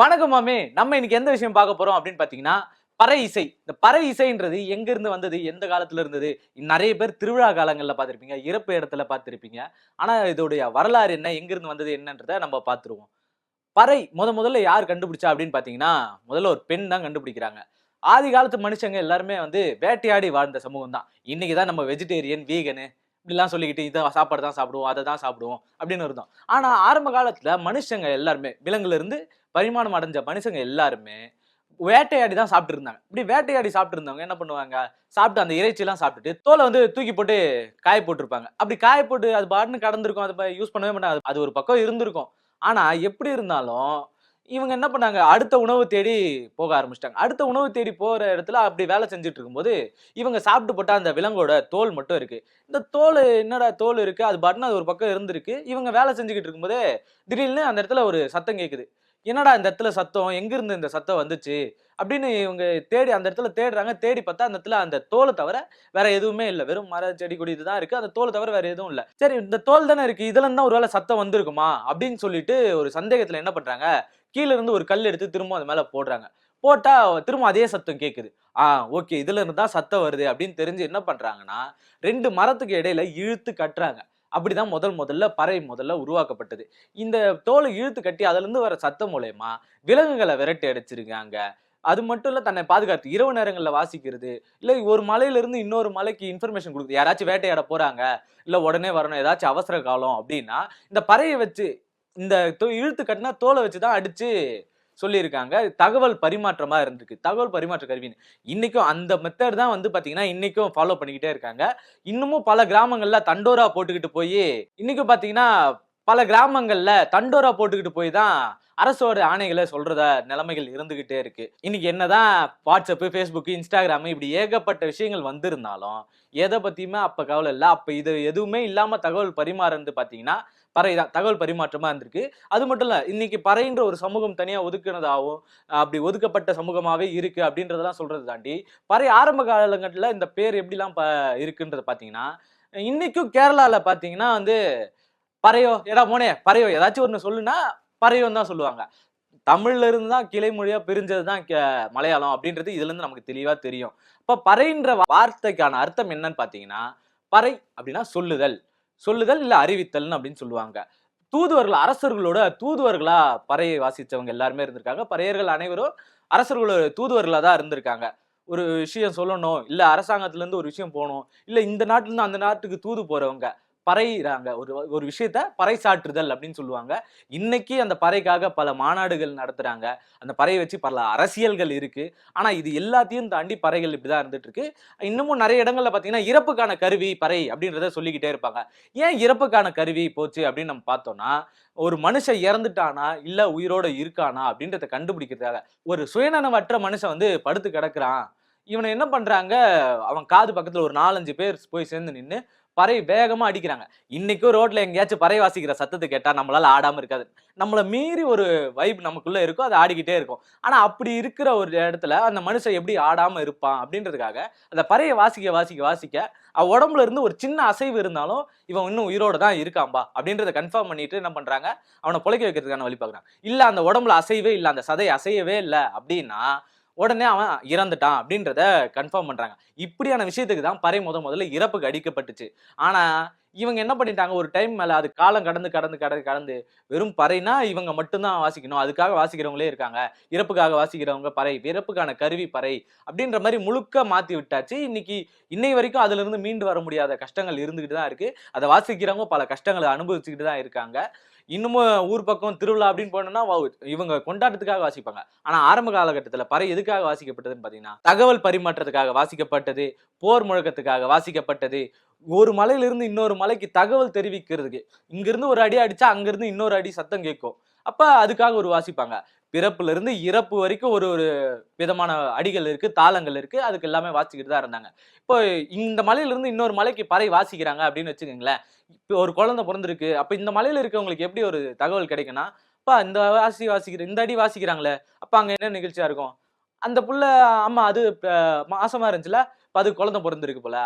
வணக்கம் மாமே. நம்ம இன்னைக்கு எந்த விஷயம் பார்க்க போறோம் அப்படின்னு பாத்தீங்கன்னா, பறை இசை. இந்த பறை இசைன்றது எங்க இருந்து வந்தது? எந்த காலத்துல இருந்தது? நெறைய பேர் திருவிழா காலங்கள்ல பார்த்திருப்பீங்க. இறப்பு இடத்துல பார்த்திருப்பீங்க. ஆனா இதோடைய வரலாறு என்ன? எங்க இருந்து வந்தது என்னன்றத நம்ம பார்த்துருவோம். பறை முதல்ல யார் கண்டுபிடிச்சா அப்படின்னு பாத்தீங்கன்னா, முதல்ல ஒரு பெண் தான் கண்டுபிடிக்கிறாங்க. ஆதி காலத்து மனுஷங்க எல்லாருமே வேட்டையாடி வாழ்ந்த சமூகம் தான். இன்னைக்கு தான் நம்ம வெஜிடேரியன், வீகனு இப்படிலாம் சொல்லிக்கிட்டு இத சாப்பாடு தான் சாப்பிடுவோம், அத தான் சாப்பிடுவோம் அப்படின்னு இருந்தோம். ஆனா ஆரம்ப காலத்துல மனுஷங்க எல்லாருமே விலங்குல இருந்து பரிமாணம் அடைஞ்ச மனுஷங்க எல்லாருமே வேட்டையாடி தான் சாப்பிட்டு இருந்தாங்க. இப்படி வேட்டையாடி சாப்பிட்டு இருந்தவங்க என்ன பண்ணுவாங்க? சாப்பிட்டு அந்த இறைச்சிலாம் சாப்பிட்டுட்டு தோல தூக்கி போட்டு காய போட்டுருப்பாங்க. அப்படி காய போட்டு அது பாட்டுன்னு கடந்திருக்கும். அத யூஸ் பண்ணவே மாட்டாங்க. அது ஒரு பக்கம் இருந்திருக்கும். ஆனா எப்படி இருந்தாலும் இவங்க என்ன பண்ணாங்க? அடுத்த உணவு தேடி போக ஆரம்பிச்சுட்டாங்க. அடுத்த உணவு தேடி போற இடத்துல அப்படி வேலை செஞ்சுட்டு இருக்கும்போது, இவங்க சாப்பிட்டு போட்ட அந்த விலங்கோட தோல் மட்டும் இருக்கு. இந்த தோலு என்னடா தோல் இருக்கு? அது பாட்டுன்னு அது ஒரு பக்கம் இருந்திருக்கு. இவங்க வேலை செஞ்சுகிட்டு இருக்கும்போதே, திடீர்னு அந்த இடத்துல ஒரு சத்தம் கேட்குது. என்னடா இந்த இடத்துல சத்தம்? எங்கிருந்து இந்த சத்தம் வந்துச்சு? அப்படின்னு இவங்க தேடி அந்த இடத்துல தேடுறாங்க. தேடி பார்த்தா அந்த இடத்துல அந்த தோல தவிர வேற எதுவுமே இல்ல. வெறும் மரம், செடி, கொடி இதுதான் இருக்கு. அந்த தோல தவிர வேற எதுவும் இல்ல. சரி இந்த தோல் தானே இருக்கு. இதுல இருந்தா ஒரு வேளை சத்தம் வந்திருக்குமா? அப்படின்னு சொல்லிட்டு ஒரு சந்தேகத்துல என்ன பண்றாங்க? கீழ இருந்து ஒரு கல் எடுத்து திரும்ப அது மேல போடுறாங்க. போட்டா திரும்ப அதே சத்தம் கேட்குது. ஓகே. இதுல இருந்து தான் சத்தம் வருது அப்படின்னு தெரிஞ்சு என்ன பண்றாங்கன்னா, 2 மரத்துக்கு இடையில இழுத்து கட்டுறாங்க. அப்படிதான் முதல்ல பறை உருவாக்கப்பட்டது. இந்த தோல இழுத்து கட்டி அதிலிருந்து வர சத்தம் மூலியமா விலங்குகள விரட்டி அடிச்சிருக்காங்க. அது மட்டும் இல்ல தன்னை பாதுகாத்து இரவு நேரங்கள்ல வாசிக்கிறது, இல்ல ஒரு மலையிலிருந்து இன்னொரு மலைக்கு இன்ஃபர்மேஷன் குடுக்குது. யாராச்சும் வேட்டையாட போறாங்க, இல்ல உடனே வரணும், ஏதாச்சும் அவசர காலம் அப்படின்னா, இந்த பறைய வச்சு இந்த இழுத்து கட்டின தோல வச்சு தான் அடிச்சு சொல்லியிருக்காங்க. தகவல் பரிமாற்றமா இருந்திருக்கு. தகவல் பரிமாற்ற கருவின்னு. இன்னைக்கும் அந்த மெத்தட் தான் பாத்தீங்கன்னா, இன்னைக்கும் ஃபாலோ பண்ணிக்கிட்டே இருக்காங்க. இன்னமும் பல கிராமங்கள்ல தண்டோரா போட்டுக்கிட்டு போயி, இன்னைக்கும் பாத்தீங்கன்னா, பல கிராமங்கள்ல தண்டோரா போட்டுக்கிட்டு போய் தான் அரசோட ஆணைகள சொல்றதா நிலைமைகள் இருந்துகிட்டே இருக்கு. இன்னைக்கு என்னதான் WhatsApp, Facebook, Instagram இப்படி ஏகப்பட்ட விஷயங்கள் வந்திருந்தாலும், எத பத்தியுமே அப்ப கவலை இல்ல. அப்ப இது எதுவுமே இல்லாம தகவல் பரிமாறுனது பாத்தீங்கன்னா, பறை தான். தகவல் பரிமாற்றமா இருந்திருக்கு. அது மட்டும் இல்ல, இன்னைக்கு பறைன்ற ஒரு சமூகம் தனியா ஒதுக்குனதாவும், அப்படி ஒதுக்கப்பட்ட சமூகமாவே இருக்கு அப்படின்றதெல்லாம் சொல்றத தாண்டி, பறை ஆரம்ப காலங்கள்ல இந்த பேர் எப்படிலாம் இருக்குன்றத பாத்தீங்கன்னா, இன்னைக்கும் கேரளால பாத்தீங்கன்னா பறையோ, "எடா மோனே பறையோ" ஏதாச்சும் ஒண்ணு சொல்லுனா, பறையோன்னு தான் சொல்லுவாங்க. தமிழ்ல இருந்து தான் கிளை மொழியா பிரிஞ்சது தான் மலையாளம் அப்படின்றது இதுல இருந்து நமக்கு தெளிவா தெரியும். அப்ப பறைன்ற வார்த்தைக்கான அர்த்தம் என்னன்னு பாத்தீங்கன்னா, பறை அப்படின்னா சொல்லுதல். சொல்லுதல் இல்ல அறிவித்தல்ன்னு அப்படின்னு சொல்லுவாங்க. தூதுவர்கள் அரசர்களோட தூதுவர்களா பறையை வாசிச்சவங்க எல்லாருமே இருந்திருக்காங்க. பறையர்கள் அனைவரும் அரசர்களோட தூதுவர்களா தான் இருந்திருக்காங்க. ஒரு விஷயம் சொல்லணும், இல்ல அரசாங்கத்துல இருந்து ஒரு விஷயம் போணும், இல்ல இந்த நாட்டுல இருந்து அந்த நாட்டுக்கு தூது போறவங்க பறையிறாங்க. ஒரு ஒரு விஷயத்த பறைசாற்றுதல் அப்படின்னு சொல்லுவாங்க. இன்னைக்கு அந்த பறைக்காக பல மாநாடுகள் நடத்துறாங்க. அந்த பறைய வச்சு பல அரசியல்கள் இருக்கு. ஆனா இது எல்லாத்தையும் தாண்டி பறைகள் இப்படிதான் இருந்துட்டு இருக்கு. இன்னமும் நெறைய இடங்கள்ல பார்த்தீங்கன்னா, இறப்புக்கான கருவி பறை அப்படின்றத சொல்லிக்கிட்டே இருப்பாங்க. ஏன் இறப்புக்கான கருவி போச்சு அப்படின்னு நம்ம பார்த்தோம்னா, ஒரு மனுஷன் இறந்துட்டானா, இல்ல உயிரோட இருக்கானா அப்படின்றத கண்டுபிடிக்கிறதுக்காக. ஒரு சுயநனவற்ற மனுஷன் படுத்து கிடக்குறான். இவன என்ன பண்றாங்க, அவன் காது பக்கத்துல ஒரு 4, 5 பேர் போய் சேர்ந்து நின்னு பறை வேகமா அடிக்கிறாங்க. இன்னைக்கும் ரோட்ல எங்கேயாச்சும் பறை வாசிக்கிற சத்தத்த கேட்டா நம்மளால ஆடாம இருக்காது. நம்மள மீறி ஒரு வைப் நமக்குள்ள இருக்கும். அது ஆடிக்கிட்டே இருக்கும். ஆனா அப்படி இருக்கிற ஒரு இடத்துல அந்த மனுஷன் எப்படி ஆடாம இருப்பான் அப்படின்றதுக்காக, அந்த பறைய வாசிக்க அவன் உடம்புல இருந்து ஒரு சின்ன அசைவு இருந்தாலும், இவன் இன்னும் உயிரோட தான் இருக்கான்பா அப்படின்றத கன்ஃபார்ம் பண்ணிட்டு என்ன பண்றாங்க, அவன பொழைக்க வைக்கிறதுக்கான வழி பார்க்குறாங்க. இல்ல அந்த உடம்புல அசைவே இல்ல, அந்த சதை அசையவே இல்ல அப்படின்னா, உடனே அவன் இறந்துட்டான் அப்படின்றத கன்ஃபார்ம் பண்றாங்க. இப்படியான விஷயத்துக்கு தான் பறை முதல்ல இறப்புக்கு அடிக்கப்பட்டுச்சு. ஆனா, இவங்க என்ன பண்ணிட்டாங்க, ஒரு டைம் மேல அது காலம் கடந்து வெறும் பறைனா இவங்க மட்டும் தான் வாசிக்கணும். அதுக்காக வாசிக்கிறவங்களே இருக்காங்க. இறப்புக்காக வாசிக்கிறவங்க பறை, இறப்புக்கான கருவி பறை அப்படின்ற மாரி முழுக்க மாத்தி விட்டாச்சு. இன்னை வரைக்கும் அதிலிருந்து மீண்டு வர முடியாத கஷ்டங்கள் இருந்துகிட்டு தான் இருக்கு. அத வாசிக்கிறவங்க பல கஷ்டங்கள அனுபவிச்சுக்கிட்டு தான் இருக்காங்க. இன்னமும் ஊர் பக்கம் திருவிழா அப்படின்னு போனோம்னா, இவங்க கொண்டாட்டத்துக்காக வாசிப்பாங்க. ஆனா ஆரம்ப காலகட்டத்துல பறை எதுக்காக வாசிக்கப்பட்டதுன்னு பார்த்தீங்கன்னா, தகவல் பரிமாற்றத்துக்காக வாசிக்கப்பட்டது, போர் முழக்கத்துக்காக வாசிக்கப்பட்டது, ஒரு மலையிலிருந்து இன்னொரு மலைக்கு தகவல் தெரிவிக்கிறதுக்கு. இங்கிருந்து ஒரு அடி அடிச்சா அங்கிருந்து இன்னொரு அடி சத்தம் கேட்கும். அப்ப அதுக்காக ஒரு வாசிப்பாங்க. பிறப்புல இருந்து இறப்பு வரைக்கும் ஒரு ஒரு விதமான அடிகள் இருக்கு, தாளங்கள் இருக்கு. அதுக்கு எல்லாமே வாசிச்சுக்கிட்டு தான் இருந்தாங்க. இப்போ இந்த மலையிலிருந்து இன்னொரு மலைக்கு பறை வாசிக்கிறாங்க அப்படின்னு வச்சுக்கங்களேன். இப்போ ஒரு குழந்தை பொறந்திருக்கு. அப்ப இந்த மலையில இருக்கவங்களுக்கு எப்படி ஒரு தகவல் கிடைக்கும்னா, "அப்பா இந்த இந்த அடி வாசிக்கிறாங்களே, அப்ப அங்க என்ன நிகழ்ச்சியா இருக்கும்?" அந்த புள்ள ஆமா அது மாசமா இருந்துச்சுல, அப்ப அதுக்கு குழந்தை பொறந்திருக்கு போல.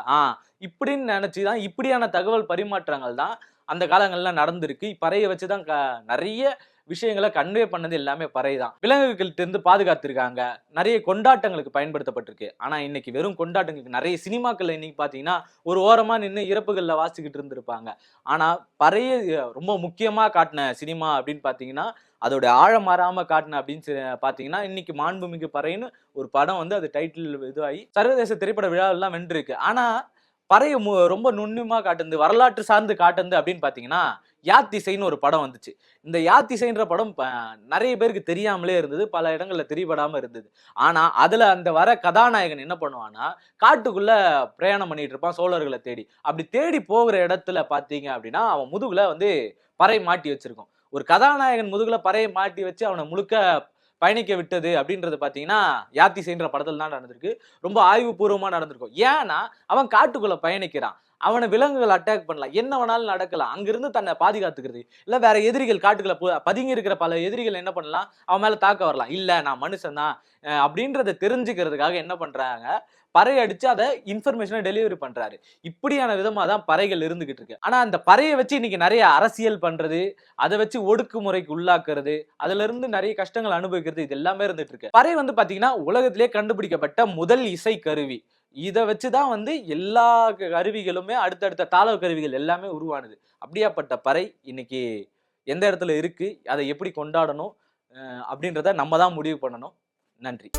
இப்படின்னு நெனச்சு தான் இப்படியான தகவல் பரிமாற்றங்கள் தான் அந்த காலங்கள்ல நடந்திருக்கு. பறைய வச்சு தான் நெறைய விஷயங்களை கன்வே பண்ணது எல்லாமே பறை தான். விலங்குகள்கிட்ட இருந்து பாதுகாத்திருக்காங்க, நிறைய கொண்டாட்டங்களுக்கு பயன்படுத்தப்பட்டிருக்கு. ஆனா இன்னைக்கு வெறும் கொண்டாட்டங்களுக்கு நிறைய சினிமாக்கள்ல இன்னைக்கு பாத்தீங்கன்னா ஒரு ஓரமா நின்று இறப்புகள்ல வாசிக்கிட்டு இருந்திருப்பாங்க. ஆனா பறைய ரொம்ப முக்கியமா காட்டின சினிமா அப்படின்னு பாத்தீங்கன்னா அதோட ஆழம் மாறாம காட்டின அப்படின்னு பாத்தீங்கன்னா இன்னைக்கு மாண்புமிகு பறைன்னு ஒரு படம் வந்து அது டைட்டில் இதுவாகி சர்வதேச திரைப்பட விழாவெல்லாம் வென்றிருக்கு. ஆனா பறைய ரொம்ப நுண்ணியமா காட்டுது, வரலாற்று சார்ந்து காட்டுது அப்படின்னு பாத்தீங்கன்னா யாத்திசைன்னு ஒரு படம் வந்துச்சு. இந்த யாத்திசைன்ற படம் நிறைய பேருக்கு தெரியாமலே இருந்தது, பல இடங்கள்ல தெரியப்படாம இருந்தது. ஆனா அதுல அந்த வர கதாநாயகன் என்ன பண்ணுவான்னா காட்டுக்குள்ள பிரயாணம் பண்ணிட்டு இருப்பான் சோழர்களை தேடி. அப்படி தேடி போகிற இடத்துல பாத்தீங்க அப்படின்னா அவன் முதுகுல வந்து பறை மாட்டி வச்சிருக்கும். ஒரு கதாநாயகன் முதுகுல பறையை மாட்டி வச்சு அவனை முழுக்க பயணிக்க விட்டது அப்படின்றது பாத்தீங்கன்னா யாத்திசைன்ற படத்துல தான் நடந்திருக்கு. ரொம்ப ஆய்வுபூர்வமா நடந்திருக்கும். ஏன்னா அவன் காட்டுக்குள்ள பயணிக்கிறான், அவனை விலங்குகள் அட்டாக் பண்ணலாம், என்ன வேணாலும் நடக்கலாம். அங்கிருந்து தன்னை பாதுகாத்துக்கிறது, இல்ல வேற எதிரிகள் காட்டுக்குள்ள பதுங்கி இருக்கிற பல எதிரிகள் என்ன பண்ணலாம், அவன் மேல தாக்க வரலாம். இல்ல நான் மனுஷன் தான் அப்படின்றத தெரிஞ்சுக்கிறதுக்காக என்ன பண்றாங்க, பறை அடிச்சு அதை இன்ஃபர்மேஷனை டெலிவரி பண்றாரு. இப்படியான விதமா தான் பறைகள் இருந்துகிட்டு இருக்கு. ஆனா அந்த பறையை வச்சு இன்னைக்கு நிறைய அரசியல் பண்றது, அதை வச்சு ஒடுக்குமுறைக்கு உள்ளாக்குறது, அதுல இருந்து நிறைய கஷ்டங்கள் அனுபவிக்கிறது, இது எல்லாமே இருந்துட்டு இருக்கு. பறை வந்து பாத்தீங்கன்னா உலகத்திலே கண்டுபிடிக்கப்பட்ட முதல் இசை கருவி. இதை வச்சுதான் வந்து எல்லா கருவிகளுமே அடுத்தடுத்த தாள கருவிகள் எல்லாமே உருவானது. அப்படியாப்பட்ட பறை இன்னைக்கு எந்த இடத்துல இருக்கு, அதை எப்படி கொண்டாடணும் அப்படின்றத நம்ம தான் முடிவு பண்ணணும். நன்றி.